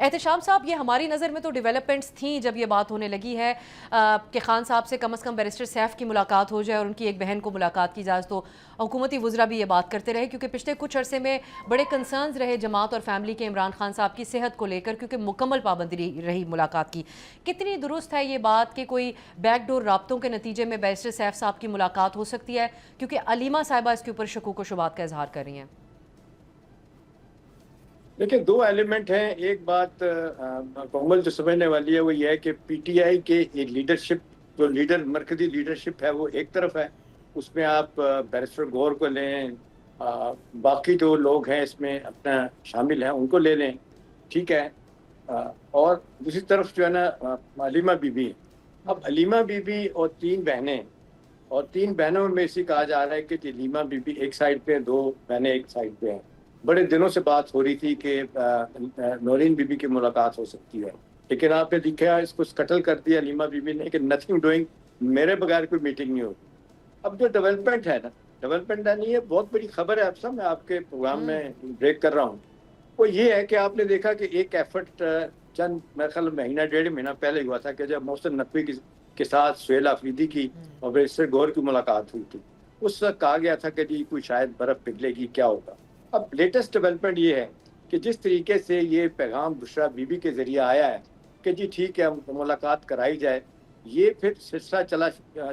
احتشام صاحب، یہ ہماری نظر میں تو ڈیولپمنٹس تھیں جب یہ بات ہونے لگی ہے کہ خان صاحب سے کم از کم بیرسٹر سیف کی ملاقات ہو جائے اور ان کی ایک بہن کو ملاقات کی جائے، تو حکومتی وزراء بھی یہ بات کرتے رہے کیونکہ پچھلے کچھ عرصے میں بڑے کنسرنز رہے جماعت اور فیملی کے عمران خان صاحب کی صحت کو لے کر، کیونکہ مکمل پابندی رہی ملاقات کی۔ کتنی درست ہے یہ بات کہ کوئی بیک ڈور رابطوں کے نتیجے میں بیرسٹر سیف صاحب کی ملاقات ہو سکتی ہے؟ کیونکہ علیمہ صاحبہ اس کے اوپر شکوک و شبہات کا اظہار کر رہی ہیں۔ دیکھیں، دو ایلیمنٹ ہیں۔ ایک بات کومل جو سمجھنے والی ہے وہ یہ ہے کہ پی ٹی آئی کے لیڈرشپ، جو مرکزی لیڈرشپ ہے وہ ایک طرف ہے، اس میں آپ بیرسٹر غور کو لیں، باقی جو لوگ ہیں اس میں اپنا شامل ہیں ان کو لے لیں، ٹھیک ہے۔ اور دوسری طرف جو ہے نا علیمہ بی بی، اب علیمہ بی بی اور تین بہنیں، اور تین بہنوں میں سے کہا جا رہا ہے کہ علیمہ بی بی ایک سائڈ پہ، دو بہنیں ایک سائڈ پہ ہیں۔ بڑے دنوں سے بات ہو رہی تھی کہ نورین بی بی کی ملاقات ہو سکتی ہے، لیکن آپ نے دیکھا اس کو سکٹل کر دیا علیمہ بی بی نے کہ نتھنگ ڈوئنگ، میرے بغیر کوئی میٹنگ نہیں ہوگی۔ اب جو ڈیولپمنٹ ہے نا، ڈیولپمنٹ نہیں ہے، بہت بڑی خبر ہے، اب سب میں آپ کے پروگرام میں بریک کر رہا ہوں، وہ یہ ہے کہ آپ نے دیکھا کہ ایک ایفرٹ چند میرے خیال مہینہ ڈیڑھ مہینہ پہلے ہوا تھا کہ جب محسن نقوی کے ساتھ سہیل آفریدی کی اور بیرسٹر غور کی ملاقات ہوئی تھی، اس وقت کہا گیا تھا کہ جی کوئی شاید برف پگھلے گی، کیا ہوگا۔ اب لیٹسٹ ڈیولپمنٹ یہ ہے کہ جس طریقے سے یہ پیغام بشرا بی بی کے ذریعے آیا ہے کہ جی ٹھیک ہے ملاقات کرائی جائے، یہ پھر سلسلہ چلا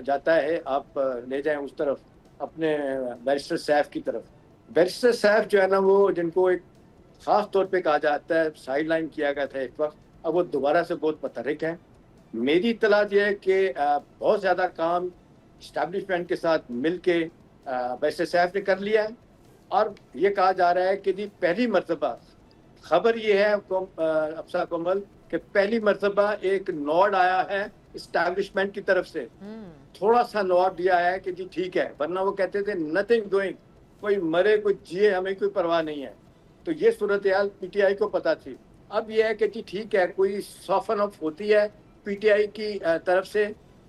جاتا ہے، آپ لے جائیں اس طرف اپنے بیرسٹر سیف کی طرف۔ بیرسٹر سیف جو ہے نا، وہ جن کو ایک خاص طور پہ کہا جاتا ہے سائڈ لائن کیا گیا تھا ایک وقت، اب وہ دوبارہ سے بہت متحرک ہیں۔ میری اطلاع یہ ہے کہ بہت زیادہ کام اسٹیبلشمنٹ کے ساتھ مل کے بیرسٹر سیف نے کر لیا ہے، اور یہ کہا جا رہا ہے کہ جی پہلی مرتبہ، خبر یہ ہے افسا کومل کہ پہلی مرتبہ ایک نوڈ آیا ہے اسٹیبلشمنٹ کی طرف سے، تھوڑا سا نوڈ دیا ہے کہ جی ٹھیک ہے، ورنہ وہ کہتے تھے نتھنگ ڈوئنگ، کوئی مرے کوئی جیے ہمیں کوئی پرواہ نہیں ہے۔ تو یہ صورتحال پی ٹی آئی کو پتہ تھی۔ اب یہ ہے کہ جی ٹھیک ہے، کوئی سافن اپ ہوتی ہے پی ٹی آئی کی طرف سے،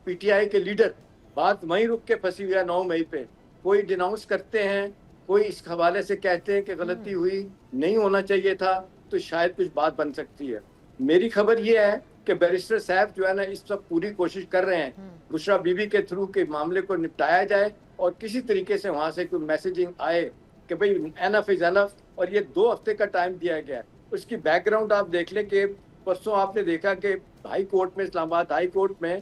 پی ٹی آئی کے لیڈر بات وہیں رک کے پھنسی ہوئی ہے 9 مئی پہ، کوئی ڈیناؤنس کرتے ہیں، کوئی اس حوالے سے کہتے ہیں کہ غلطی ہوئی، نہیں ہونا چاہیے تھا، تو شاید کچھ بات بن سکتی ہے۔ میری خبر یہ ہے کہ بیرسٹر صاحب جو ہے نا اس وقت پوری کوشش کر رہے ہیں بشرا بی بی کے تھرو کے معاملے کو نپٹایا جائے، اور کسی طریقے سے وہاں سے کوئی میسیجنگ آئے کہ بھئی انف از انف، اور یہ 2 ہفتے کا ٹائم دیا گیا ہے۔ اس کی بیک گراؤنڈ آپ دیکھ لیں کہ پرسوں آپ نے دیکھا کہ ہائی کورٹ میں، اسلام آباد ہائی کورٹ میں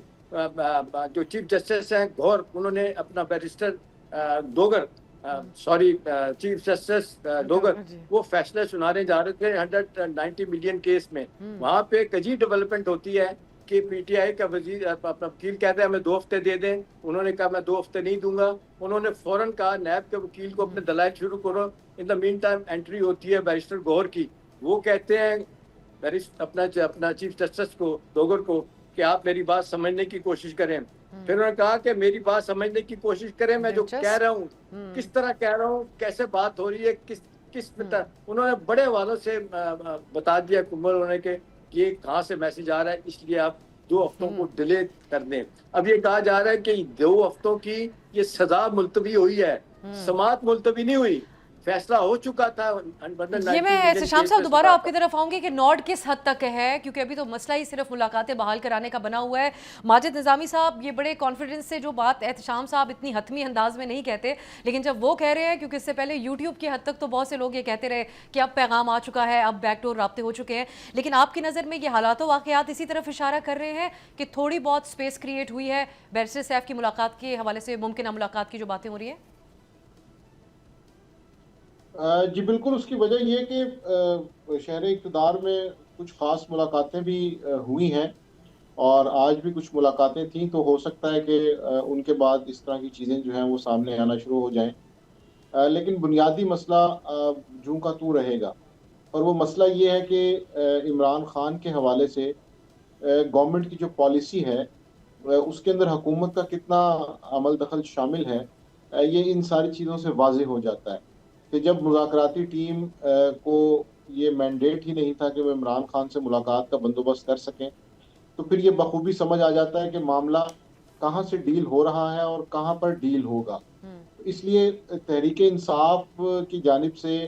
جو چیف جسٹس ہیں غور، انہوں نے اپنا barrister Dogar chief justice Dogar وہ فیصلے سنانے جا رہے تھے 190 ملین کیس میں۔ وہاں پہ ایک عجیب ڈیولپمنٹ ہوتی ہے کہ پی ٹی آئی کا وکیل کہتے ہیں ہمیں 2 ہفتے دے دیں، انہوں نے کہا میں 2 ہفتے نہیں دوں گا، انہوں نے فوراً کہا نیب کے وکیل کو اپنے دلائل شروع کرو۔ ان دا مین ٹائم انٹری ہوتی ہے بیرسٹر غور کی، وہ کہتے ہیں اپنا چیف جسٹس کو ڈوگر کو کہ آپ میری بات سمجھنے کی کوشش کریں۔ پھر انہوں نے کہا کہ میری بات سمجھنے کی کوشش کریں، میں جو کہہ رہا ہوں کس طرح کہہ رہا ہوں، کیسے بات ہو رہی ہے، کس طرح، انہوں نے بڑے حوالوں سے بتا دیا کمر ہونے کے یہ کہاں سے میسج آ رہا ہے، اس لیے آپ 2 ہفتوں کو ڈیلے کر دیں۔ اب یہ کہا جا رہا ہے کہ 2 ہفتوں کی یہ سزا ملتوی ہوئی ہے، سماعت ملتوی نہیں ہوئی، فیصلہ ہو چکا تھا۔ یہ میں احتشام صاحب دوبارہ آپ کی طرف آؤں گی کہ نوڈ کس حد تک ہے، کیونکہ ابھی تو مسئلہ ہی صرف ملاقاتیں بحال کرانے کا بنا ہوا ہے۔ ماجد نظامی صاحب یہ بڑے کانفیڈنس سے جو بات احتشام صاحب اتنی حتمی انداز میں نہیں کہتے، لیکن جب وہ کہہ رہے ہیں، کیونکہ اس سے پہلے یوٹیوب کی حد تک تو بہت سے لوگ یہ کہتے رہے کہ اب پیغام آ چکا ہے، اب بیک ڈور رابطے ہو چکے ہیں، لیکن آپ کی نظر میں یہ حالات و واقعات اسی طرف اشارہ کر رہے ہیں کہ تھوڑی بہت سپیس کریٹ ہوئی ہے بیرسٹر سیف کی ملاقات کے حوالے سے، ممکنہ ملاقات کی جو باتیں ہو رہی ہیں؟ جی بالکل، اس کی وجہ یہ کہ شہر اقتدار میں کچھ خاص ملاقاتیں بھی ہوئی ہیں، اور آج بھی کچھ ملاقاتیں تھیں، تو ہو سکتا ہے کہ ان کے بعد اس طرح کی چیزیں جو ہیں وہ سامنے آنا شروع ہو جائیں، لیکن بنیادی مسئلہ جوں کا تو رہے گا، اور وہ مسئلہ یہ ہے کہ عمران خان کے حوالے سے گورنمنٹ کی جو پالیسی ہے اس کے اندر حکومت کا کتنا عمل دخل شامل ہے، یہ ان ساری چیزوں سے واضح ہو جاتا ہے کہ جب مذاکراتی ٹیم کو یہ مینڈیٹ ہی نہیں تھا کہ وہ عمران خان سے ملاقات کا بندوبست کر سکیں، تو پھر یہ بخوبی سمجھ آ جاتا ہے کہ معاملہ کہاں سے ڈیل ہو رہا ہے اور کہاں پر ڈیل ہوگا۔ اس لیے تحریک انصاف کی جانب سے